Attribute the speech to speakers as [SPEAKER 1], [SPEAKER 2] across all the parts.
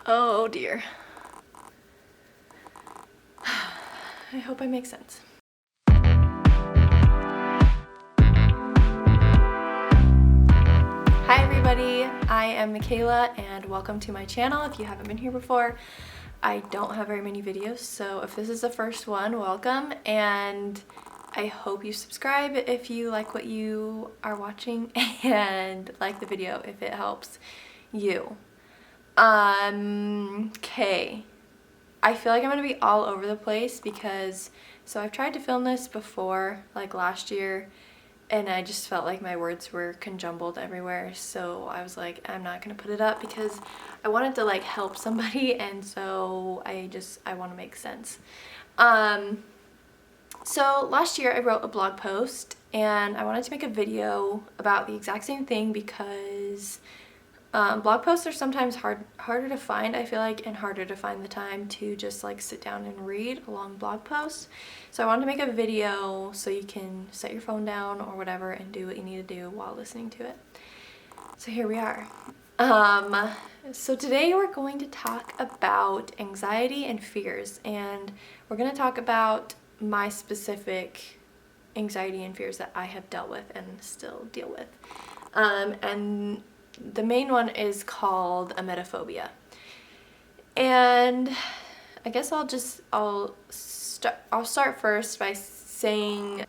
[SPEAKER 1] Oh dear. I hope I make sense. Hi everybody, I am Michaela and welcome to my channel. If you haven't been here before, I don't have very many videos, so if this is the first one, welcome, and I hope you subscribe if you like what you are watching and like the video if it helps you. Okay. I feel like I'm gonna be all over the place because, so I've tried to film this before, like last year, and I just felt like my words were conjumbled everywhere, so I was like, I'm not gonna put it up because I wanted to like help somebody, and so I want to make sense. So last year I wrote a blog post and I wanted to make a video about the exact same thing because blog posts are sometimes harder to find, I feel like, and harder to find the time to just like sit down and read a long blog post. So I wanted to make a video so you can set your phone down or whatever and do what you need to do while listening to it. So here we are. So today we're going to talk about anxiety and fears, and we're going to talk about my specific anxiety and fears that I have dealt with and still deal with. And the main one is called emetophobia. And I guess I'll start first by saying,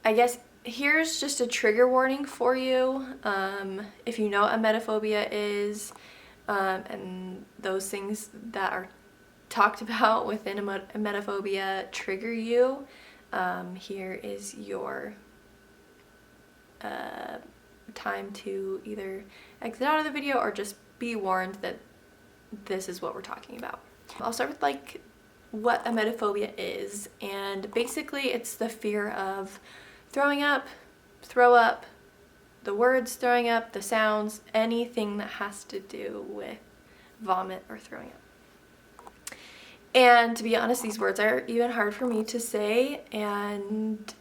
[SPEAKER 1] I guess here's just a trigger warning for you. If you know what emetophobia is, and those things that are talked about within emetophobia trigger you, here is your time to either exit out of the video or just be warned that this is what we're talking about. I'll start with like what emetophobia is, and basically it's the fear of throwing up, throw up, the words throwing up, the sounds, anything that has to do with vomit or throwing up. And to be honest, these words are even hard for me to say, and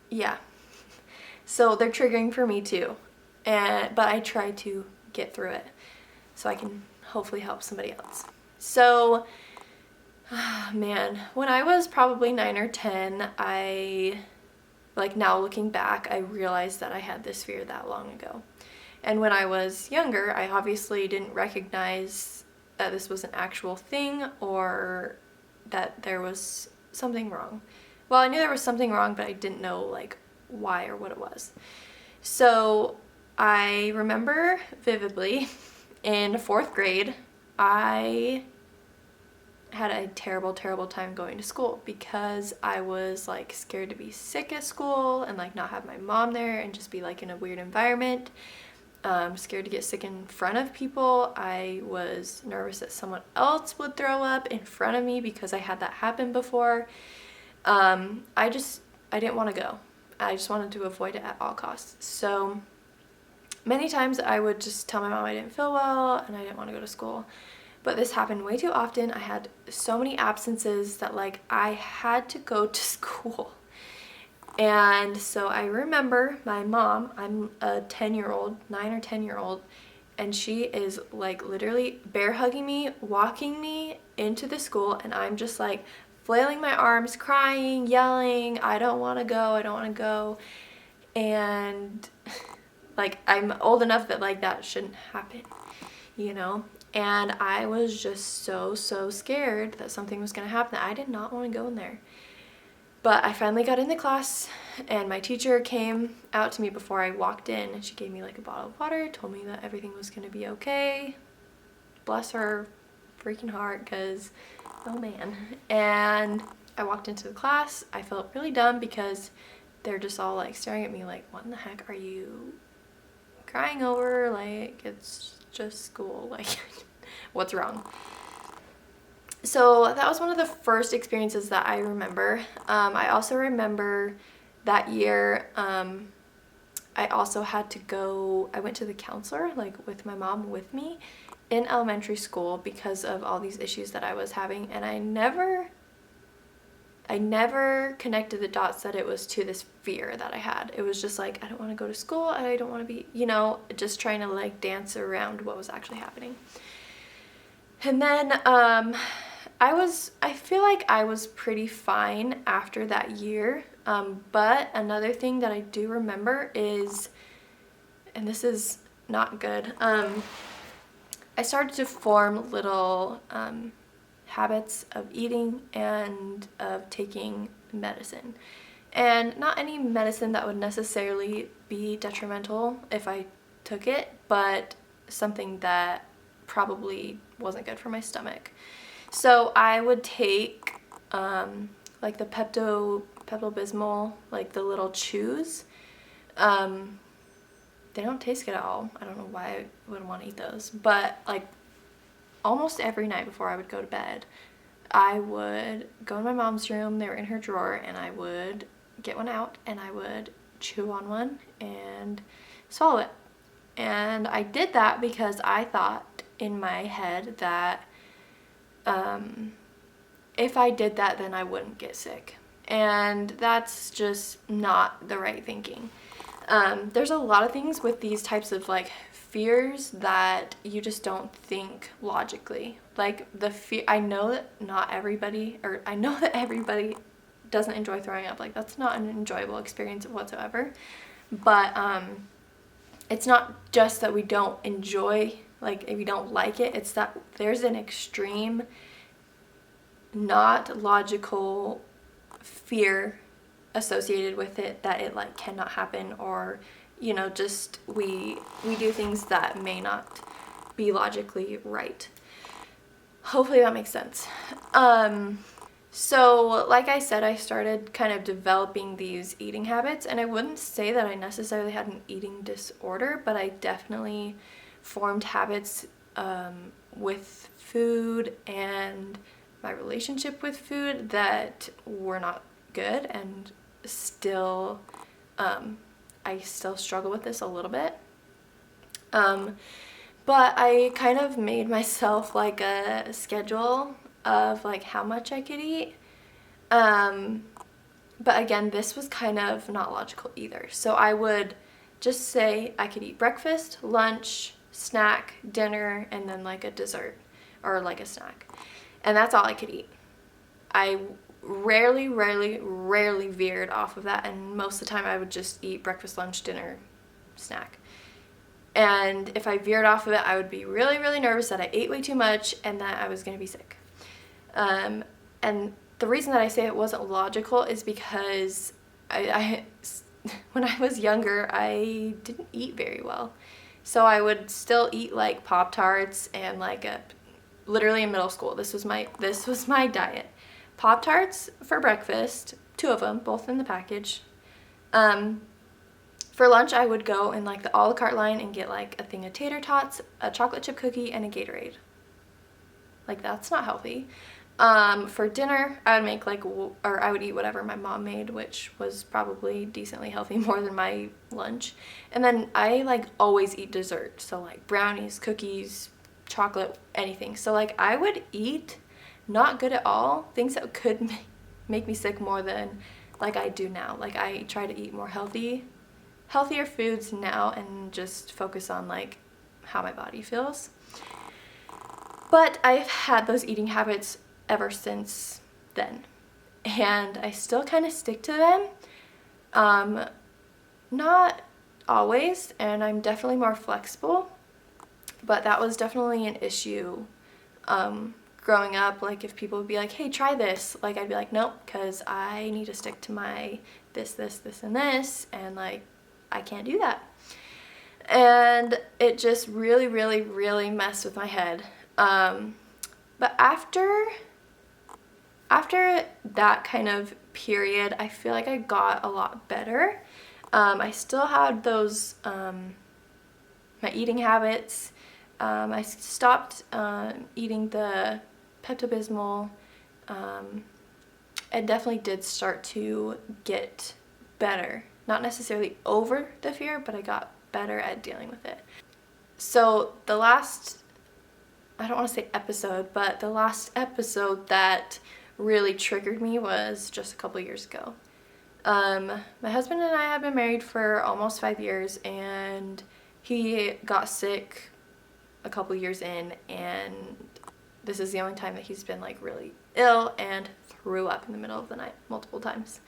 [SPEAKER 1] yeah. So they're triggering for me too, but I try to get through it so I can hopefully help somebody else. So, man, when I was probably 9 or 10, now looking back, I realized that I had this fear that long ago. And when I was younger, I obviously didn't recognize that this was an actual thing or that there was something wrong. Well, I knew there was something wrong, but I didn't know like why or what it was. So I remember vividly in 4th grade, I had a terrible time going to school because I was like scared to be sick at school and like not have my mom there and just be like in a weird environment. Scared to get sick in front of people. I was nervous that someone else would throw up in front of me because I had that happen before. I didn't want to go. I just wanted to avoid it at all costs. So many times I would just tell my mom I didn't feel well and I didn't want to go to school. But this happened way too often. I had so many absences that like I had to go to school. And so I remember my mom, I'm a 10-year-old, 9 or 10-year-old, and she is like literally bear hugging me, walking me into the school, and I'm just like flailing my arms, crying, yelling, I don't want to go. And like I'm old enough that like that shouldn't happen, you know? And I was just so scared that something was going to happen. I did not want to go in there. But I finally got into class and my teacher came out to me before I walked in and she gave me like a bottle of water, told me that everything was going to be okay. Bless her freaking heart, because oh man. And I walked into the class. I felt really dumb because they're just all like staring at me like, what in the heck are you crying over? Like, it's just school. Like, what's wrong? So that was one of the first experiences that I remember. I also remember that year, I also had to go, I went to the counselor, like with my mom with me in elementary school because of all these issues that I was having, and I never connected the dots that it was to this fear that I had. It was just like, I don't want to go to school, I don't want to be, you know, just trying to like dance around what was actually happening. And then I feel like I was pretty fine after that year. But another thing that I do remember is, and this is not good, I started to form little habits of eating and of taking medicine. And not any medicine that would necessarily be detrimental if I took it, but something that probably wasn't good for my stomach. So I would take like the Pepto-Bismol, like the little chews. They don't taste good at all. I don't know why I would want to eat those. But like almost every night before I would go to bed, I would go in my mom's room, they were in her drawer, and I would get one out and I would chew on one and swallow it. And I did that because I thought in my head that if I did that, then I wouldn't get sick. And that's just not the right thinking. There's a lot of things with these types of like fears that you just don't think logically. Like the fear, I know that everybody doesn't enjoy throwing up. Like that's not an enjoyable experience whatsoever. But it's not just that we don't enjoy, like if we don't like it, it's that there's an extreme, not logical fear associated with it that it like cannot happen, or just we do things that may not be logically right. Hopefully that makes sense. So like I said, I started kind of developing these eating habits, and I wouldn't say that I necessarily had an eating disorder, but I definitely formed habits with food and my relationship with food that were not good, and still I still struggle with this a little bit. But I kind of made myself like a schedule of like how much I could eat. But again, this was kind of not logical either. So I would just say I could eat breakfast, lunch, snack, dinner, and then like a dessert or like a snack. And that's all I could eat. I rarely veered off of that, and most of the time I would just eat breakfast, lunch, dinner, snack. And if I veered off of it, I would be really nervous that I ate way too much and that I was going to be sick. And the reason that I say it wasn't logical is because I when I was younger, I didn't eat very well. So I would still eat like Pop-Tarts and like literally in middle school, this was my diet. Pop-Tarts for breakfast, 2 of them, both in the package. For lunch, I would go in like the a la carte line and get like a thing of tater tots, a chocolate chip cookie, and a Gatorade. Like that's not healthy. For dinner, I would make I would eat whatever my mom made, which was probably decently healthy, more than my lunch. And then I like always eat dessert, so like brownies, cookies, chocolate, anything. So like I would eat not good at all, things that could make me sick more than like I do now. Like I try to eat more healthier foods now and just focus on like how my body feels. But I've had those eating habits ever since then, and I still kind of stick to them. Not always, and I'm definitely more flexible, but that was definitely an issue growing up. Like if people would be like, hey, try this, like I'd be like, nope, because I need to stick to my this, and this, and like I can't do that. And it just really messed with my head. But after that kind of period, I feel like I got a lot better. I still had those my eating habits. I stopped eating the Pepto-Bismol. I definitely did start to get better. Not necessarily over the fear, but I got better at dealing with it. So the last, I don't want to say episode, but the last episode that really triggered me was just a couple years ago. My husband and I have been married for almost 5 years, and he got sick a couple years in, and this is the only time that he's been like really ill and threw up in the middle of the night multiple times.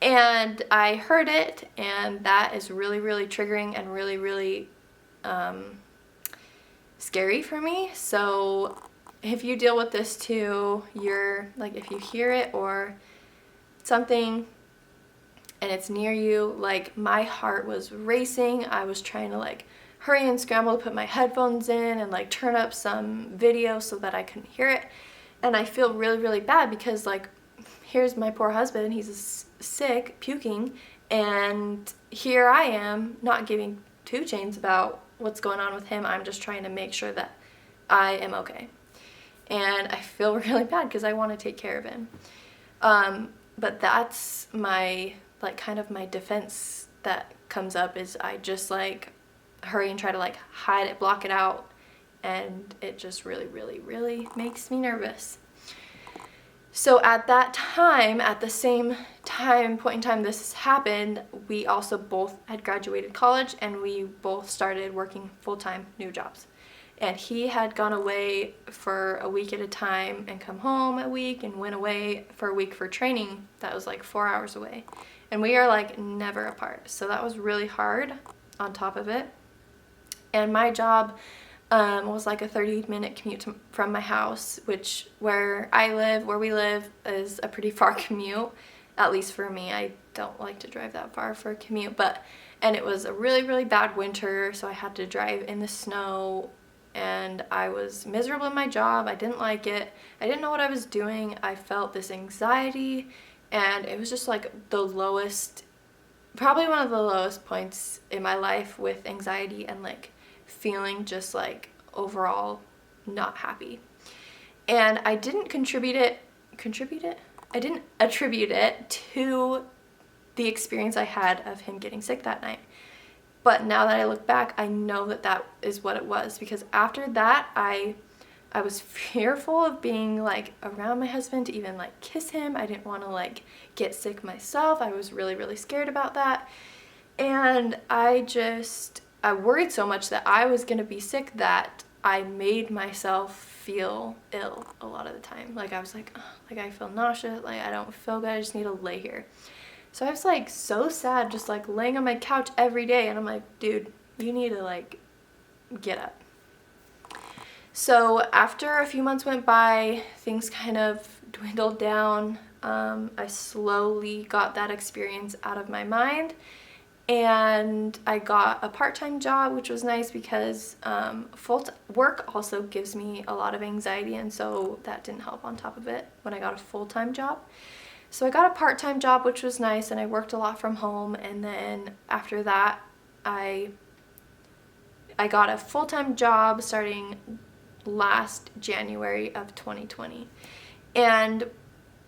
[SPEAKER 1] And I heard it, and that is really, really triggering and really, really scary for me. So if you deal with this too, you're like, if you hear it or something and it's near you, like my heart was racing. I was trying to like hurry and scramble to put my headphones in and like turn up some video so that I couldn't hear it. And I feel really, really bad because like, here's my poor husband, he's sick, puking, and here I am not giving two chains about what's going on with him. I'm just trying to make sure that I am okay. And I feel really bad because I want to take care of him. But that's my, like, kind of my defense that comes up is I just like hurry and try to like hide it, block it out, and it just really, really, really makes me nervous. So at that time, at the same point in time this happened, we also both had graduated college and we both started working full-time new jobs. And he had gone away for a week at a time and come home a week and went away for a week for training that was like 4 hours away. And we are like never apart. So that was really hard on top of it. And my job was like a 30-minute commute from my house, which where we live is a pretty far commute, at least for me. I don't like to drive that far for a commute, and it was a really, really bad winter, so I had to drive in the snow, and I was miserable in my job. I didn't like it. I didn't know what I was doing. I felt this anxiety, and it was just like probably one of the lowest points in my life with anxiety and like feeling just like overall not happy. And I didn't attribute it to the experience I had of him getting sick that night. But now that I look back, I know that that is what it was, because after that I was fearful of being like around my husband to even like kiss him. I didn't want to like get sick myself. I was really, really scared about that. And I worried so much that I was going to be sick that I made myself feel ill a lot of the time. Like I was like, oh, like I feel nauseous, like I don't feel good, I just need to lay here. So I was like so sad just like laying on my couch every day, and I'm like, dude, you need to like get up. So after a few months went by, things kind of dwindled down. I slowly got that experience out of my mind. And I got a part-time job, which was nice because work also gives me a lot of anxiety, and so that didn't help on top of it when I got a full-time job. So I got a part-time job, which was nice, and I worked a lot from home. And then after that, I got a full-time job starting last January of 2020. And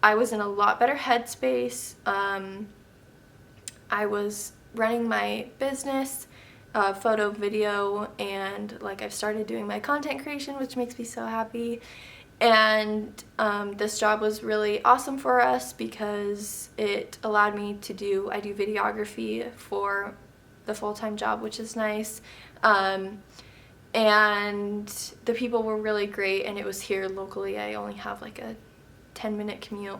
[SPEAKER 1] I was in a lot better headspace. I was running my business, photo, video, and like I've started doing my content creation, which makes me so happy. And this job was really awesome for us because it allowed me to do videography for the full-time job, which is nice. And the people were really great, and it was here locally. I only have like a 10-minute commute,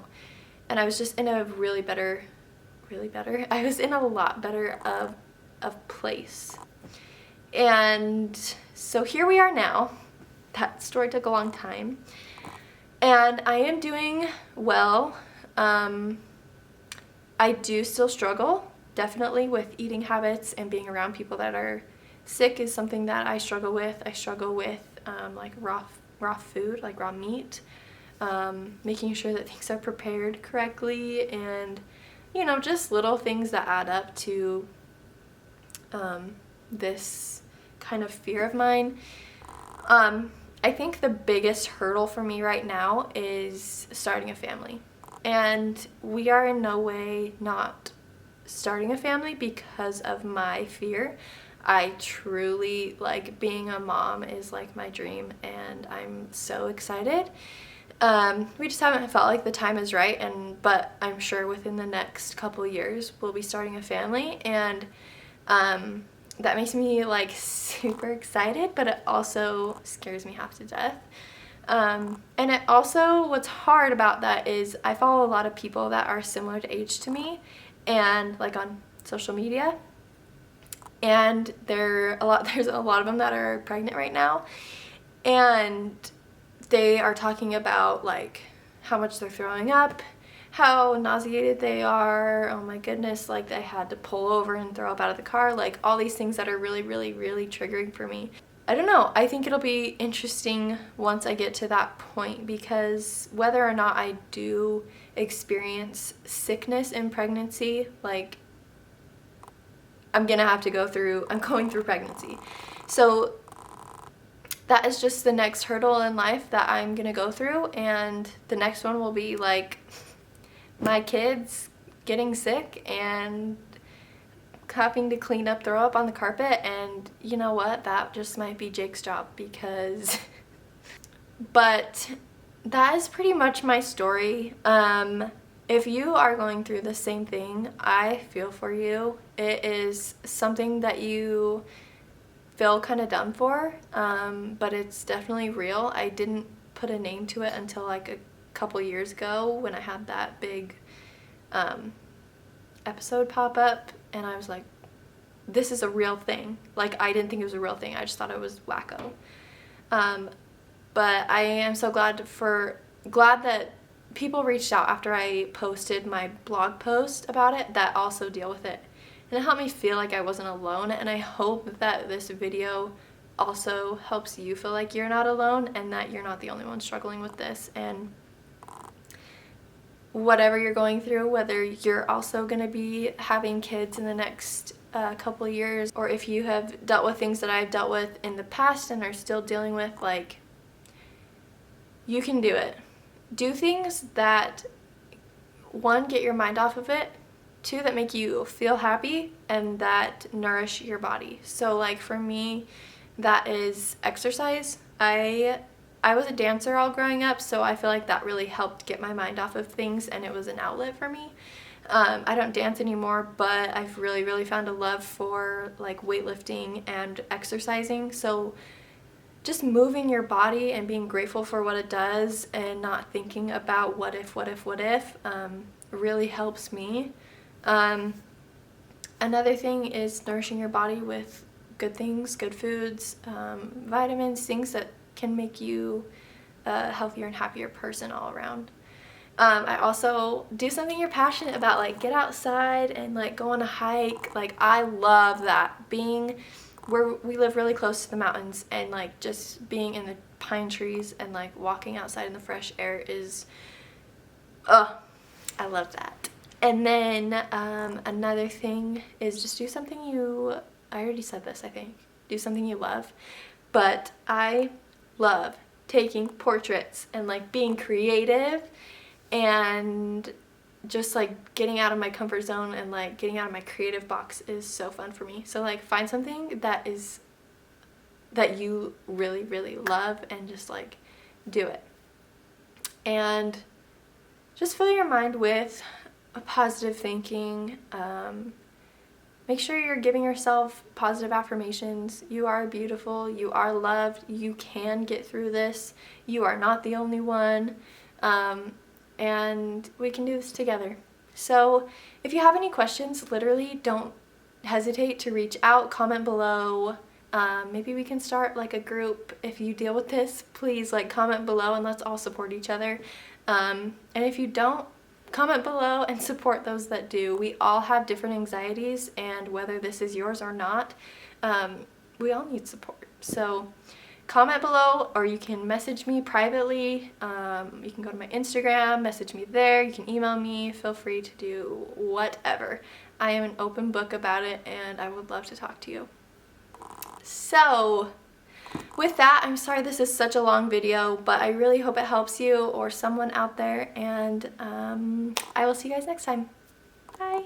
[SPEAKER 1] and I was just in a I was in a lot better of place. And so here we are now. That story took a long time, and I am doing well. I do still struggle, definitely, with eating habits, and being around people that are sick is something that I struggle with. I struggle with like raw food, like raw meat, making sure that things are prepared correctly, and you know, just little things that add up to this kind of fear of mine. I think the biggest hurdle for me right now is starting a family. And we are in no way not starting a family because of my fear. I truly, like, being a mom is like my dream, and I'm so excited. We just haven't felt like the time is right, but I'm sure within the next couple years we'll be starting a family, and that makes me like super excited, but it also scares me half to death. And it also, what's hard about that is I follow a lot of people that are similar to age to me, and like on social media, and there's a lot of them that are pregnant right now, and they are talking about like how much they're throwing up, how nauseated they are, oh my goodness, like they had to pull over and throw up out of the car, like all these things that are really, really, really triggering for me. I don't know, I think it'll be interesting once I get to that point, because whether or not I do experience sickness in pregnancy, like I'm going through pregnancy. So that is just the next hurdle in life that I'm gonna go through, and the next one will be like my kids getting sick and having to clean up, throw up on the carpet, and you know what, that just might be Jake's job, because but that is pretty much my story. If you are going through the same thing, I feel for you. It is something that you feel kind of done for, but it's definitely real. I didn't put a name to it until like a couple years ago when I had that big episode pop up, and I was like, this is a real thing. Like, I didn't think it was a real thing. I just thought it was wacko. But I am so glad that people reached out after I posted my blog post about it that also deal with it. And it helped me feel like I wasn't alone, and I hope that this video also helps you feel like you're not alone and that you're not the only one struggling with this. And whatever you're going through, whether you're also going to be having kids in the next couple of years, or if you have dealt with things that I've dealt with in the past and are still dealing with, like, you can do it. Do things that, one, get your mind off of it, two, that make you feel happy, and that nourish your body. So like for me, that is exercise. I was a dancer all growing up, so I feel like that really helped get my mind off of things, and it was an outlet for me. I don't dance anymore, but I've really, really found a love for like weightlifting and exercising. So just moving your body and being grateful for what it does and not thinking about what if, really helps me. Another thing is nourishing your body with good things, good foods, vitamins, things that can make you a healthier and happier person all around. I also do something you're passionate about, like get outside and like go on a hike. Like I love that. We live really close to the mountains, and like just being in the pine trees and like walking outside in the fresh air is, I love that. And then another thing is just do something I already said this, I think. Do something you love. But I love taking portraits and like being creative and just like getting out of my comfort zone and like getting out of my creative box is so fun for me. So like find something that you really, really love and just like do it. And just fill your mind with a positive thinking. Make sure you're giving yourself positive affirmations. You are beautiful, you are loved, you can get through this, you are not the only one, and we can do this together. So if you have any questions, literally don't hesitate to reach out, comment below. Maybe we can start like a group. If you deal with this, please like comment below and let's all support each other. And if you don't, comment below and support those that do. We all have different anxieties, and whether this is yours or not, we all need support. So comment below, or you can message me privately. You can go to my Instagram, message me there, you can email me, feel free to do whatever. I am an open book about it, and I would love to talk to you. So with that, I'm sorry this is such a long video, but I really hope it helps you or someone out there, and I will see you guys next time. Bye!